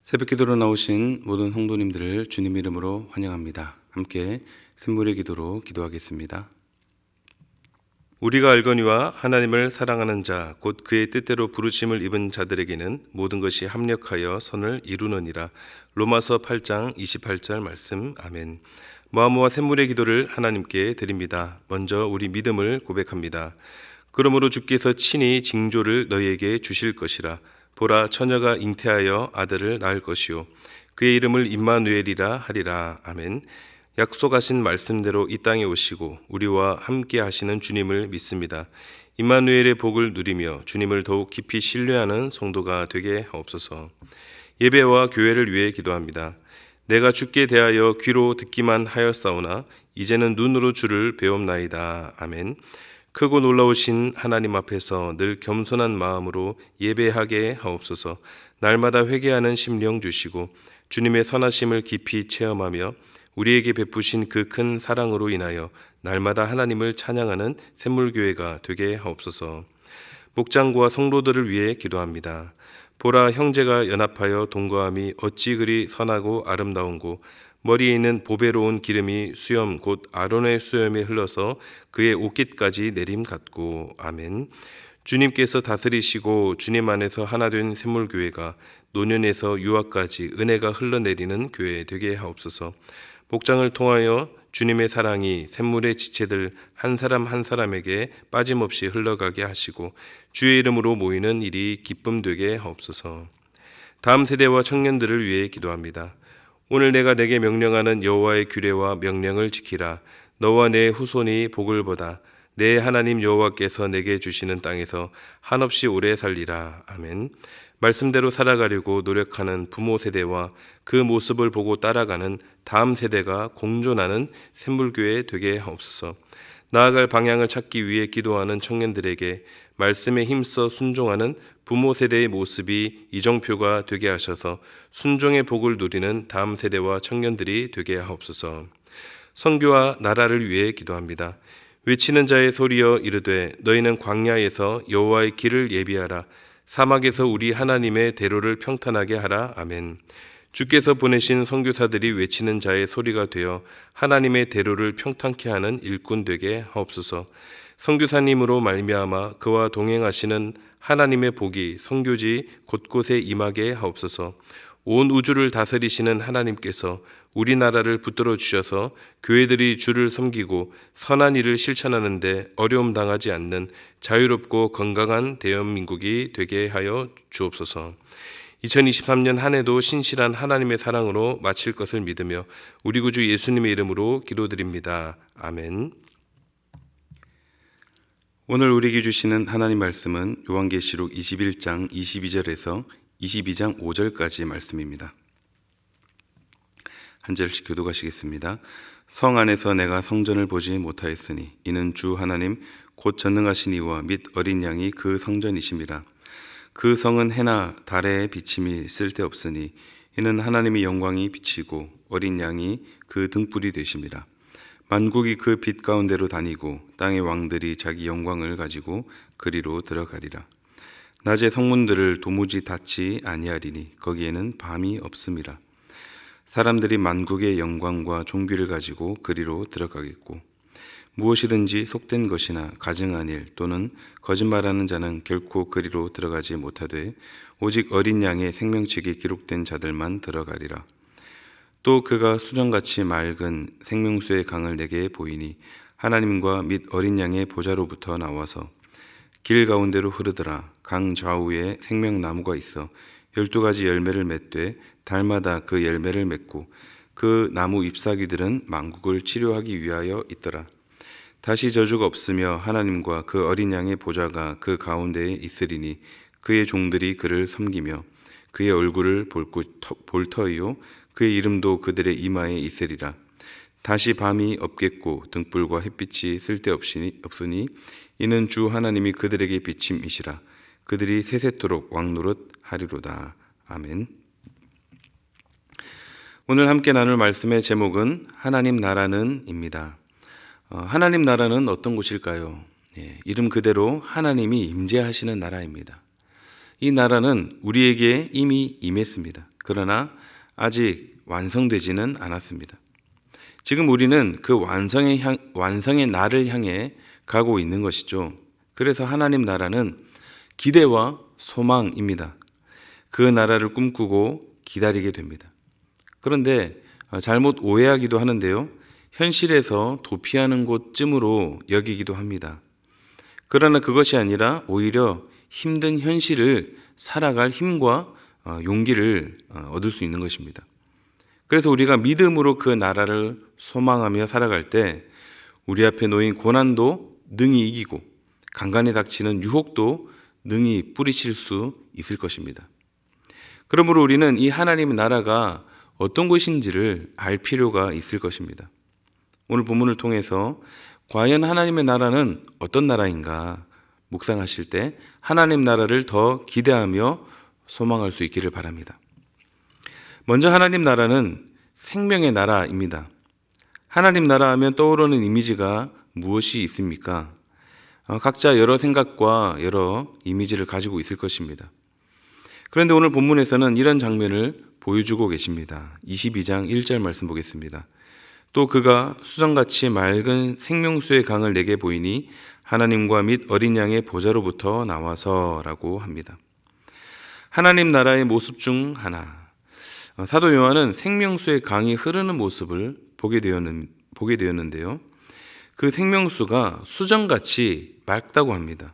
새벽기도로 나오신 모든 성도님들을 주님 이름으로 환영합니다. 함께 샘물의 기도로 기도하겠습니다. 우리가 알거니와 하나님을 사랑하는 자 곧 그의 뜻대로 부르심을 입은 자들에게는 모든 것이 합력하여 선을 이루느니라. 로마서 8장 28절 말씀. 아멘. 모아모아 샘물의 기도를 하나님께 드립니다. 먼저 우리 믿음을 고백합니다. 그러므로 주께서 친히 징조를 너희에게 주실 것이라. 보라, 처녀가 잉태하여 아들을 낳을 것이요 그의 이름을 임마누엘이라 하리라. 아멘. 약속하신 말씀대로 이 땅에 오시고 우리와 함께 하시는 주님을 믿습니다. 임마누엘의 복을 누리며 주님을 더욱 깊이 신뢰하는 성도가 되게 하옵소서. 예배와 교회를 위해 기도합니다. 내가 주께 대하여 귀로 듣기만 하였사오나 이제는 눈으로 주를 배움나이다. 아멘. 크고 놀라우신 하나님 앞에서 늘 겸손한 마음으로 예배하게 하옵소서. 날마다 회개하는 심령 주시고 주님의 선하심을 깊이 체험하며 우리에게 베푸신 그 큰 사랑으로 인하여 날마다 하나님을 찬양하는 샘물교회가 되게 하옵소서. 목장과 성도들을 위해 기도합니다. 보라, 형제가 연합하여 동거함이 어찌 그리 선하고 아름다운고 머리에 있는 보배로운 기름이 수염 곧 아론의 수염에 흘러서 그의 옷깃까지 내림 같고. 아멘. 주님께서 다스리시고 주님 안에서 하나 된 샘물교회가 노년에서 유아까지 은혜가 흘러내리는 교회 되게 하옵소서. 목장을 통하여 주님의 사랑이 샘물의 지체들 한 사람 한 사람에게 빠짐없이 흘러가게 하시고 주의 이름으로 모이는 일이 기쁨 되게 하옵소서. 다음 세대와 청년들을 위해 기도합니다. 오늘 내가 내게 명령하는 여호와의 규례와 명령을 지키라. 너와 내 후손이 복을 보다. 내 하나님 여호와께서 내게 주시는 땅에서 한없이 오래 살리라. 아멘. 말씀대로 살아가려고 노력하는 부모 세대와 그 모습을 보고 따라가는 다음 세대가 공존하는 샘물교회 되게 하옵소서. 나아갈 방향을 찾기 위해 기도하는 청년들에게 말씀에 힘써 순종하는 부모 세대의 모습이 이정표가 되게 하셔서 순종의 복을 누리는 다음 세대와 청년들이 되게 하옵소서. 선교와 나라를 위해 기도합니다. 외치는 자의 소리여 이르되 너희는 광야에서 여호와의 길을 예비하라. 사막에서 우리 하나님의 대로를 평탄하게 하라. 아멘. 주께서 보내신 선교사들이 외치는 자의 소리가 되어 하나님의 대로를 평탄케 하는 일꾼 되게 하옵소서. 선교사님으로 말미암아 그와 동행하시는 하나님의 복이 선교지 곳곳에 임하게 하옵소서. 온 우주를 다스리시는 하나님께서 우리나라를 붙들어 주셔서 교회들이 주를 섬기고 선한 일을 실천하는 데 어려움 당하지 않는 자유롭고 건강한 대한민국이 되게 하여 주옵소서. 2023년 한 해도 신실한 하나님의 사랑으로 마칠 것을 믿으며 우리 구주 예수님의 이름으로 기도드립니다. 아멘. 오늘 우리에게 주시는 하나님 말씀은 요한계시록 21장 22절에서 22장 5절까지의 말씀입니다. 한 절씩 교독하시겠습니다. 성 안에서 내가 성전을 보지 못하였으니 이는 주 하나님 곧 전능하신 이와 및 어린 양이 그 성전이심이라. 그 성은 해나 달의 비침이 쓸데없으니 이는 하나님의 영광이 비치고 어린 양이 그 등불이 되심이라. 만국이 그 빛 가운데로 다니고 땅의 왕들이 자기 영광을 가지고 그리로 들어가리라. 낮에 성문들을 도무지 닫지 아니하리니 거기에는 밤이 없음이라. 사람들이 만국의 영광과 존귀를 가지고 그리로 들어가겠고 무엇이든지 속된 것이나 가증한 일 또는 거짓말하는 자는 결코 그리로 들어가지 못하되 오직 어린 양의 생명책이 기록된 자들만 들어가리라. 또 그가 수정같이 맑은 생명수의 강을 내게 보이니 하나님과 및 어린 양의 보좌로부터 나와서 길 가운데로 흐르더라. 강 좌우에 생명나무가 있어 12가지 열매를 맺되 달마다 그 열매를 맺고 그 나무 잎사귀들은 만국을 치료하기 위하여 있더라. 다시 저주가 없으며 하나님과 그 어린 양의 보좌가 그 가운데에 있으리니 그의 종들이 그를 섬기며 그의 얼굴을 볼 터이요 그의 이름도 그들의 이마에 있으리라. 다시 밤이 없겠고 등불과 햇빛이 쓸데없으니 이는 주 하나님이 그들에게 비침이시라. 그들이 세세토록 왕노릇 하리로다. 아멘. 오늘 함께 나눌 말씀의 제목은 하나님 나라는 입니다. 하나님 나라는 어떤 곳일까요? 이름 그대로 하나님이 임재하시는 나라입니다. 이 나라는 우리에게 이미 임했습니다. 그러나 아직 완성되지는 않았습니다. 지금 우리는 그 완성의 날을 향해 가고 있는 것이죠. 그래서 하나님 나라는 기대와 소망입니다. 그 나라를 꿈꾸고 기다리게 됩니다. 그런데 잘못 오해하기도 하는데요. 현실에서 도피하는 곳쯤으로 여기기도 합니다. 그러나 그것이 아니라 오히려 힘든 현실을 살아갈 힘과 용기를 얻을 수 있는 것입니다. 그래서 우리가 믿음으로 그 나라를 소망하며 살아갈 때 우리 앞에 놓인 고난도 능히 이기고 간간히 닥치는 유혹도 능히 뿌리칠 수 있을 것입니다. 그러므로 우리는 이 하나님의 나라가 어떤 것인지를 알 필요가 있을 것입니다. 오늘 본문을 통해서 과연 하나님의 나라는 어떤 나라인가 묵상하실 때 하나님 나라를 더 기대하며 소망할 수 있기를 바랍니다. 먼저 하나님 나라는 생명의 나라입니다. 하나님 나라 하면 떠오르는 이미지가 무엇이 있습니까? 각자 여러 생각과 여러 이미지를 가지고 있을 것입니다. 그런데 오늘 본문에서는 이런 장면을 보여주고 계십니다. 22장 1절 말씀 보겠습니다. 또 그가 수정같이 맑은 생명수의 강을 내게 보이니 하나님과 및 어린 양의 보좌로부터 나와서라고 합니다. 하나님 나라의 모습 중 하나, 사도 요한은 생명수의 강이 흐르는 모습을 보게 되었는데요. 그 생명수가 수정같이 맑다고 합니다.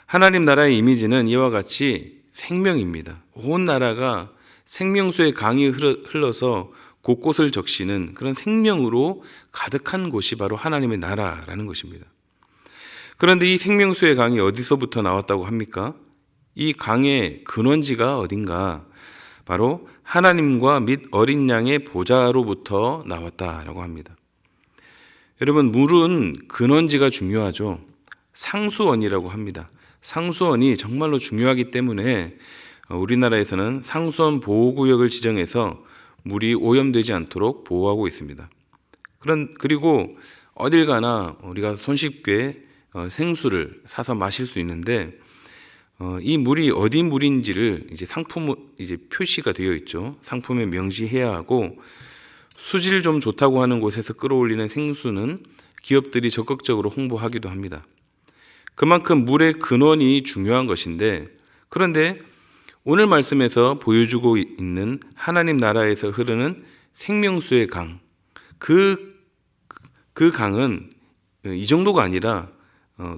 하나님 나라의 이미지는 이와 같이 생명입니다. 온 나라가 생명수의 강이 흘러서 곳곳을 적시는 그런 생명으로 가득한 곳이 바로 하나님의 나라라는 것입니다. 그런데 이 생명수의 강이 어디서부터 나왔다고 합니까? 이 강의 근원지가 어딘가? 바로 하나님과 및 어린 양의 보좌로부터 나왔다라고 합니다. 여러분, 물은 근원지가 중요하죠. 상수원이라고 합니다. 상수원이 정말로 중요하기 때문에 우리나라에서는 상수원 보호구역을 지정해서 물이 오염되지 않도록 보호하고 있습니다. 그리고 어딜 가나 우리가 손쉽게 생수를 사서 마실 수 있는데 이 물이 어디 물인지를 이제 표시가 되어 있죠. 상품에 명시해야 하고 수질 좀 좋다고 하는 곳에서 끌어올리는 생수는 기업들이 적극적으로 홍보하기도 합니다. 그만큼 물의 근원이 중요한 것인데, 그런데 오늘 말씀에서 보여주고 있는 하나님 나라에서 흐르는 생명수의 강, 그 강은 이 정도가 아니라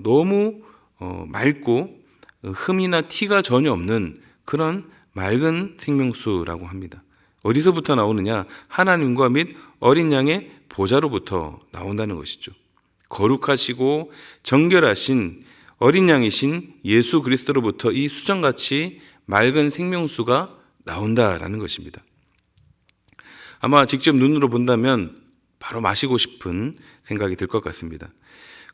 너무 맑고 흠이나 티가 전혀 없는 그런 맑은 생명수라고 합니다. 어디서부터 나오느냐? 하나님과 및 어린 양의 보좌로부터 나온다는 것이죠. 거룩하시고 정결하신 어린 양이신 예수 그리스도로부터 이 수정같이 맑은 생명수가 나온다라는 것입니다. 아마 직접 눈으로 본다면 바로 마시고 싶은 생각이 들 것 같습니다.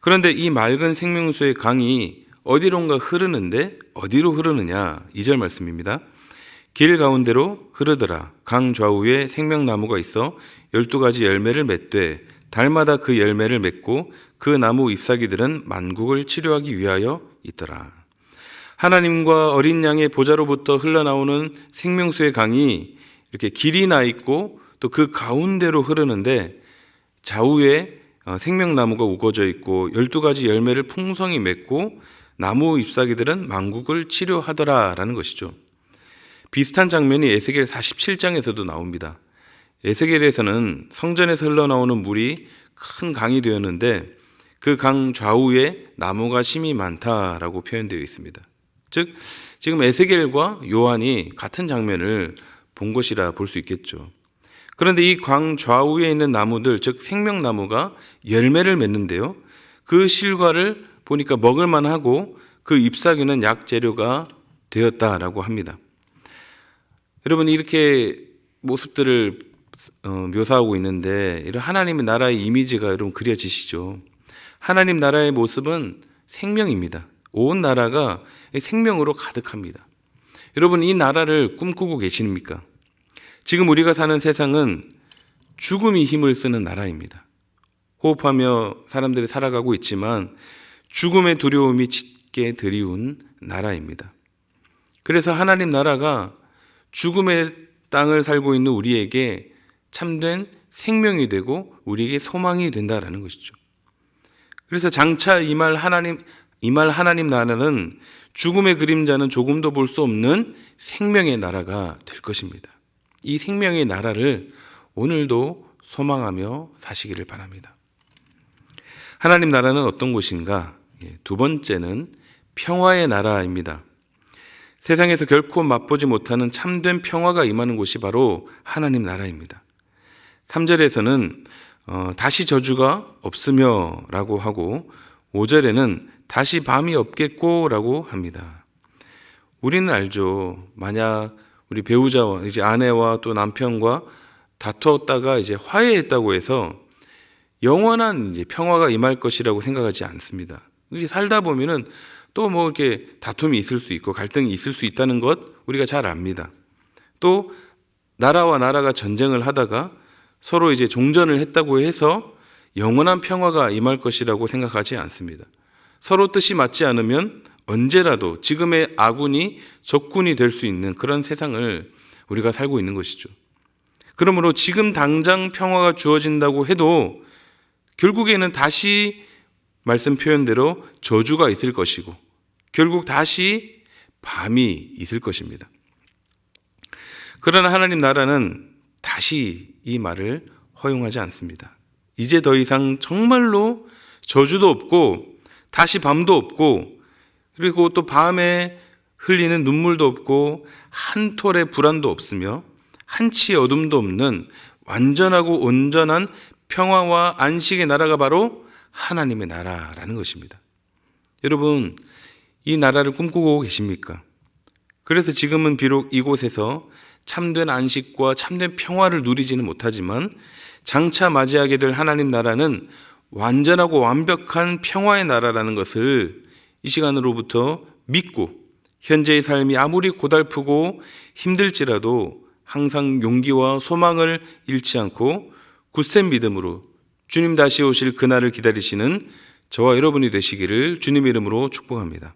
그런데 이 맑은 생명수의 강이 어디론가 흐르는데 어디로 흐르느냐? 2절 말씀입니다. 길 가운데로 흐르더라. 강 좌우에 생명나무가 있어 12가지 열매를 맺되 달마다 그 열매를 맺고 그 나무 잎사귀들은 만국을 치료하기 위하여 있더라. 하나님과 어린 양의 보좌로부터 흘러나오는 생명수의 강이 이렇게 길이 나 있고 또 그 가운데로 흐르는데 좌우에 생명나무가 우거져 있고 12가지 열매를 풍성히 맺고 나무 잎사귀들은 만국을 치료하더라라는 것이죠. 비슷한 장면이 에스겔 47장에서도 나옵니다. 에스겔에서는 성전에서 흘러나오는 물이 큰 강이 되었는데 그 강 좌우에 나무가 심이 많다라고 표현되어 있습니다. 즉 지금 에스겔과 요한이 같은 장면을 본 것이라 볼 수 있겠죠. 그런데 이 강 좌우에 있는 나무들, 즉 생명나무가 열매를 맺는데요. 그 실과를 보니까 먹을 만하고 그 잎사귀는 약재료가 되었다라고 합니다. 여러분, 이렇게 모습들을 묘사하고 있는데 이런 하나님의 나라의 이미지가 여러분 그려지시죠. 하나님 나라의 모습은 생명입니다. 온 나라가 생명으로 가득합니다. 여러분, 이 나라를 꿈꾸고 계십니까? 지금 우리가 사는 세상은 죽음이 힘을 쓰는 나라입니다. 호흡하며 사람들이 살아가고 있지만 죽음의 두려움이 짙게 드리운 나라입니다. 그래서 하나님 나라가 죽음의 땅을 살고 있는 우리에게 참된 생명이 되고 우리에게 소망이 된다라는 것이죠. 그래서 장차 임할 하나님 나라는 죽음의 그림자는 조금도 볼 수 없는 생명의 나라가 될 것입니다. 이 생명의 나라를 오늘도 소망하며 사시기를 바랍니다. 하나님 나라는 어떤 곳인가? 두 번째는 평화의 나라입니다. 세상에서 결코 맛보지 못하는 참된 평화가 임하는 곳이 바로 하나님 나라입니다. 3절에서는 다시 저주가 없으며 라고 하고 5절에는 다시 밤이 없겠고 라고 합니다. 우리는 알죠. 만약 우리 배우자와 이제 아내와 또 남편과 다투었다가 이제 화해했다고 해서 영원한 이제 평화가 임할 것이라고 생각하지 않습니다. 살다 보면은 또 뭐 이렇게 다툼이 있을 수 있고 갈등이 있을 수 있다는 것 우리가 잘 압니다. 또 나라와 나라가 전쟁을 하다가 서로 이제 종전을 했다고 해서 영원한 평화가 임할 것이라고 생각하지 않습니다. 서로 뜻이 맞지 않으면 언제라도 지금의 아군이 적군이 될 수 있는 그런 세상을 우리가 살고 있는 것이죠. 그러므로 지금 당장 평화가 주어진다고 해도 결국에는 다시 말씀 표현대로 저주가 있을 것이고 결국 다시 밤이 있을 것입니다. 그러나 하나님 나라는 다시 이 말을 허용하지 않습니다. 이제 더 이상 정말로 저주도 없고 다시 밤도 없고 그리고 또 밤에 흘리는 눈물도 없고 한 톨의 불안도 없으며 한치의 어둠도 없는 완전하고 온전한 평화와 안식의 나라가 바로 하나님의 나라라는 것입니다. 여러분, 이 나라를 꿈꾸고 계십니까? 그래서 지금은 비록 이곳에서 참된 안식과 참된 평화를 누리지는 못하지만 장차 맞이하게 될 하나님 나라는 완전하고 완벽한 평화의 나라라는 것을 이 시간으로부터 믿고 현재의 삶이 아무리 고달프고 힘들지라도 항상 용기와 소망을 잃지 않고 굳센 믿음으로 주님 다시 오실 그날을 기다리시는 저와 여러분이 되시기를 주님의 이름으로 축복합니다.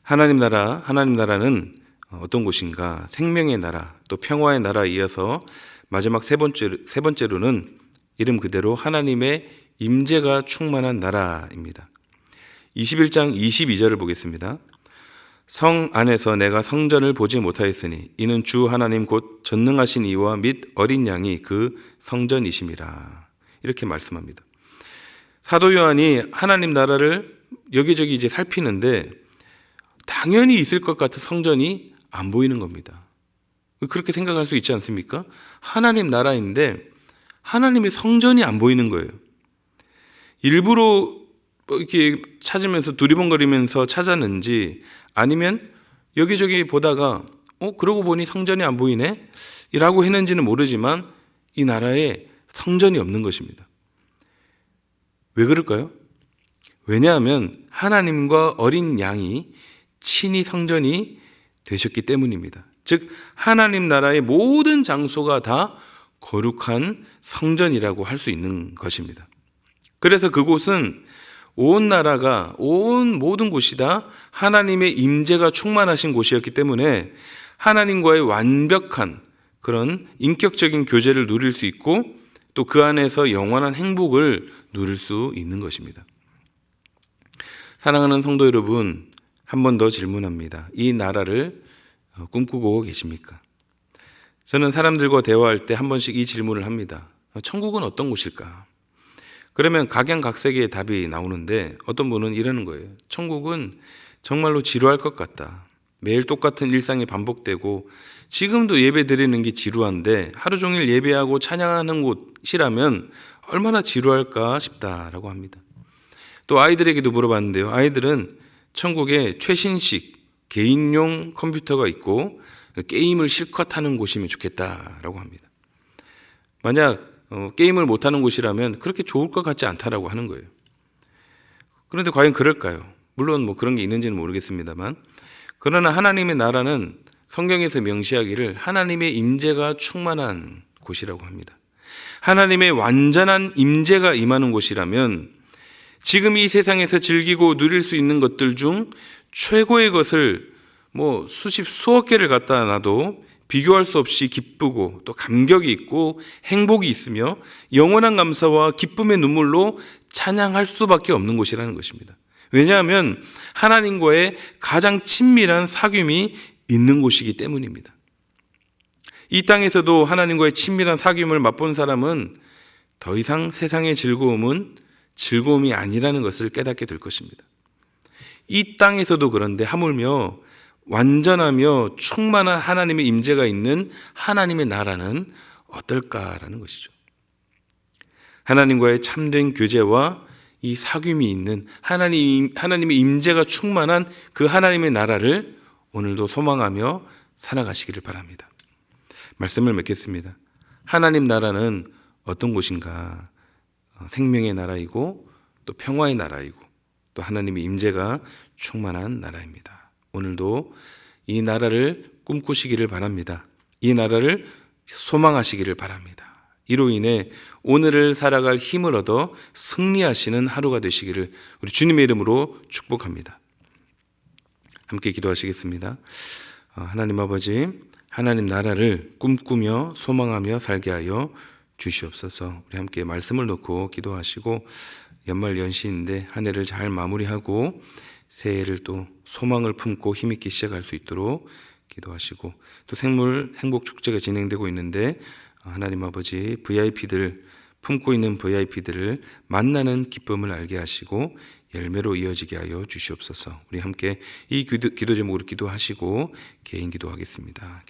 하나님 나라는 어떤 곳인가? 생명의 나라, 또 평화의 나라에 이어서 마지막 세 번째로는 이름 그대로 하나님의 임재가 충만한 나라입니다. 21장 22절을 보겠습니다. 성 안에서 내가 성전을 보지 못하였으니 이는 주 하나님 곧 전능하신 이와 및 어린 양이 그 성전이심이라. 이렇게 말씀합니다. 사도 요한이 하나님 나라를 여기저기 이제 살피는데 당연히 있을 것 같은 성전이 안 보이는 겁니다. 그렇게 생각할 수 있지 않습니까? 하나님 나라인데 하나님의 성전이 안 보이는 거예요. 일부러 이렇게 찾으면서 두리번거리면서 찾았는지 아니면 여기저기 보다가 그러고 보니 성전이 안 보이네? 라고 했는지는 모르지만 이 나라에 성전이 없는 것입니다. 왜 그럴까요? 왜냐하면 하나님과 어린 양이 친히 성전이 되셨기 때문입니다. 즉 하나님 나라의 모든 장소가 다 거룩한 성전이라고 할 수 있는 것입니다. 그래서 그곳은 온 나라가 모든 곳이 다 하나님의 임재가 충만하신 곳이었기 때문에 하나님과의 완벽한 그런 인격적인 교제를 누릴 수 있고 또 그 안에서 영원한 행복을 누릴 수 있는 것입니다. 사랑하는 성도 여러분, 한 번 더 질문합니다. 이 나라를 꿈꾸고 계십니까? 저는 사람들과 대화할 때 한 번씩 이 질문을 합니다. 천국은 어떤 곳일까? 그러면 각양각색의 답이 나오는데 어떤 분은 이러는 거예요. 천국은 정말로 지루할 것 같다. 매일 똑같은 일상이 반복되고 지금도 예배 드리는 게 지루한데 하루 종일 예배하고 찬양하는 곳이라면 얼마나 지루할까 싶다라고 합니다. 또 아이들에게도 물어봤는데요. 아이들은 천국에 최신식 개인용 컴퓨터가 있고 게임을 실컷 하는 곳이면 좋겠다라고 합니다. 만약 게임을 못하는 곳이라면 그렇게 좋을 것 같지 않다라고 하는 거예요. 그런데 과연 그럴까요? 물론 뭐 그런 게 있는지는 모르겠습니다만 그러나 하나님의 나라는 성경에서 명시하기를 하나님의 임재가 충만한 곳이라고 합니다. 하나님의 완전한 임재가 임하는 곳이라면 지금 이 세상에서 즐기고 누릴 수 있는 것들 중 최고의 것을 수십 수억 개를 갖다 놔도 비교할 수 없이 기쁘고 또 감격이 있고 행복이 있으며 영원한 감사와 기쁨의 눈물로 찬양할 수밖에 없는 곳이라는 것입니다. 왜냐하면 하나님과의 가장 친밀한 사귐이 있는 곳이기 때문입니다. 이 땅에서도 하나님과의 친밀한 사귐을 맛본 사람은 더 이상 세상의 즐거움은 즐거움이 아니라는 것을 깨닫게 될 것입니다. 이 땅에서도 그런데 하물며 완전하며 충만한 하나님의 임재가 있는 하나님의 나라는 어떨까라는 것이죠. 하나님과의 참된 교제와 이 사귐이 있는 하나님의 임재가 충만한 그 하나님의 나라를 오늘도 소망하며 살아가시기를 바랍니다. 말씀을 맺겠습니다. 하나님 나라는 어떤 곳인가? 생명의 나라이고 또 평화의 나라이고 또 하나님의 임재가 충만한 나라입니다. 오늘도 이 나라를 꿈꾸시기를 바랍니다. 이 나라를 소망하시기를 바랍니다. 이로 인해 오늘을 살아갈 힘을 얻어 승리하시는 하루가 되시기를 우리 주님의 이름으로 축복합니다. 함께 기도하시겠습니다. 하나님 아버지, 하나님 나라를 꿈꾸며 소망하며 살게 하여 주시옵소서. 우리 함께 말씀을 놓고 기도하시고 연말 연시인데 한 해를 잘 마무리하고 새해를 또 소망을 품고 힘있게 시작할 수 있도록 기도하시고 또 생물 행복 축제가 진행되고 있는데 하나님 아버지 VIP들 품고 있는 VIP들을 만나는 기쁨을 알게 하시고 열매로 이어지게 하여 주시옵소서. 우리 함께 이 기도 제목으로 기도하시고 개인 기도하겠습니다.